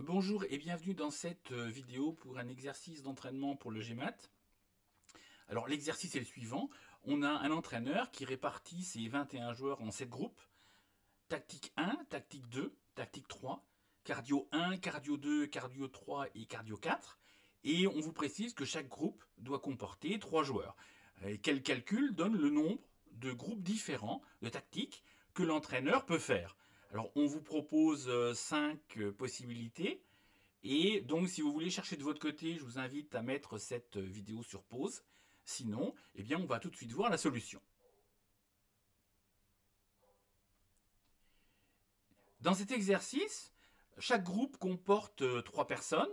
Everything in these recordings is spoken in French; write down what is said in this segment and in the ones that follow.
Bonjour et bienvenue dans cette vidéo pour un exercice d'entraînement pour le GMAT. Alors l'exercice est le suivant, on a un entraîneur qui répartit ses 21 joueurs en 7 groupes. Tactique 1, tactique 2, tactique 3, cardio 1, cardio 2, cardio 3 et cardio 4. Et on vous précise que chaque groupe doit comporter 3 joueurs. Et quel calcul donne le nombre de groupes différents de tactiques que l'entraîneur peut faire. Alors on vous propose 5 possibilités. Et donc si vous voulez chercher de votre côté, je vous invite à mettre cette vidéo sur pause. Sinon, eh bien, on va tout de suite voir la solution. Dans cet exercice, chaque groupe comporte 3 personnes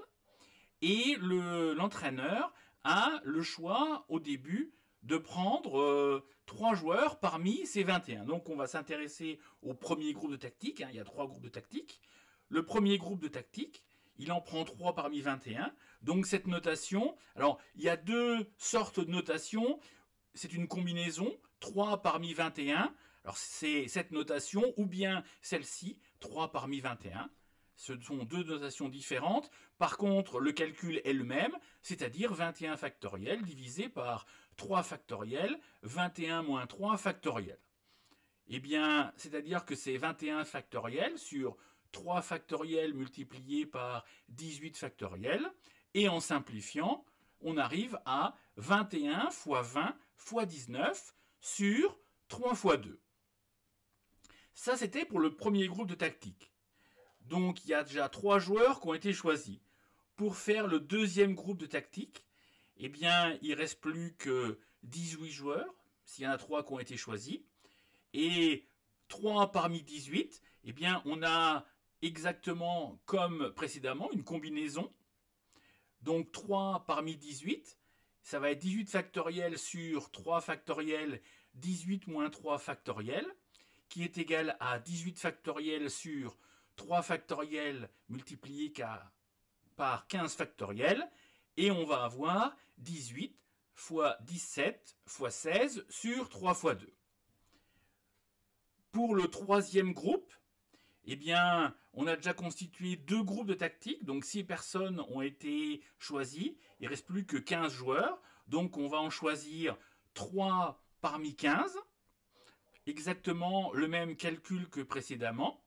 et l'entraîneur a le choix au début de prendre 3 joueurs parmi ces 21. Donc on va s'intéresser au premier groupe de tactique, il y a 3 groupes de tactique. Le premier groupe de tactique, il en prend 3 parmi 21. Donc cette notation, alors il y a 2 sortes de notation. C'est une combinaison, 3 parmi 21. Alors c'est cette notation ou bien celle-ci, 3 parmi 21. Ce sont 2 notations différentes. Par contre, le calcul est le même, c'est-à-dire 21 factoriel divisé par 3 factoriel, 21 moins 3 factoriel. Eh bien, c'est-à-dire que c'est 21 factoriel sur 3 factoriel multiplié par 18 factoriel. Et en simplifiant, on arrive à 21 fois 20 fois 19 sur 3 fois 2. Ça, c'était pour le premier groupe de tactique. Donc, il y a déjà 3 joueurs qui ont été choisis. Pour faire le deuxième groupe de tactique, eh bien, il ne reste plus que 18 joueurs, s'il y en a 3 qui ont été choisis. Et 3 parmi 18, eh bien, on a exactement comme précédemment une combinaison. Donc 3 parmi 18, ça va être 18 factoriel sur 3 factoriel, 18 moins 3 factoriel, qui est égal à 18 factoriel sur 3 factoriel multiplié par 15 factoriel. Et on va avoir 18 fois 17 fois 16 sur 3 fois 2. Pour le troisième groupe, eh bien, on a déjà constitué 2 groupes de tactique, donc 6 personnes ont été choisies, il ne reste plus que 15 joueurs, donc on va en choisir 3 parmi 15, exactement le même calcul que précédemment.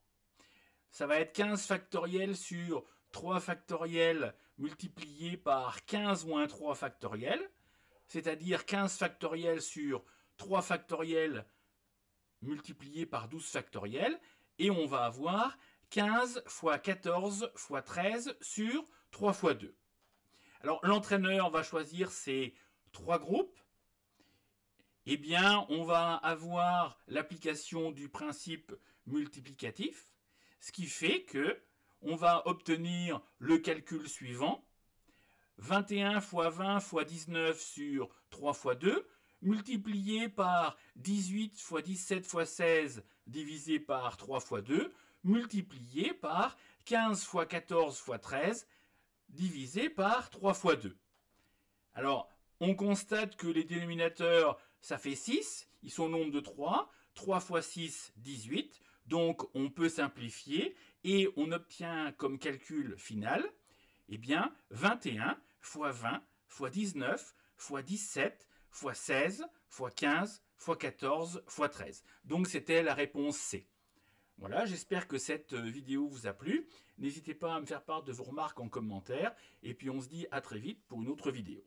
Ça va être 15 factoriel sur 3 factoriel multiplié par 15 moins 3 factoriel, c'est-à-dire 15 factoriel sur 3 factoriel multiplié par 12 factoriel, et on va avoir 15 fois 14 fois 13 sur 3 fois 2. Alors l'entraîneur va choisir ces 3 groupes. Eh bien, on va avoir l'application du principe multiplicatif, ce qui fait que on va obtenir le calcul suivant. 21 fois 20 fois 19 sur 3 fois 2, multiplié par 18 fois 17 fois 16 divisé par 3 fois 2, multiplié par 15 fois 14 fois 13 divisé par 3 fois 2. Alors, on constate que les dénominateurs, ça fait 6, ils sont au nombre de 3, 3 fois 6, 18, donc on peut simplifier et on obtient comme calcul final, eh bien, 21 fois 20 fois 19 fois 17 fois 16 fois 15 fois 14 fois 13. Donc c'était la réponse C. Voilà, j'espère que cette vidéo vous a plu. N'hésitez pas à me faire part de vos remarques en commentaire. Et puis on se dit à très vite pour une autre vidéo.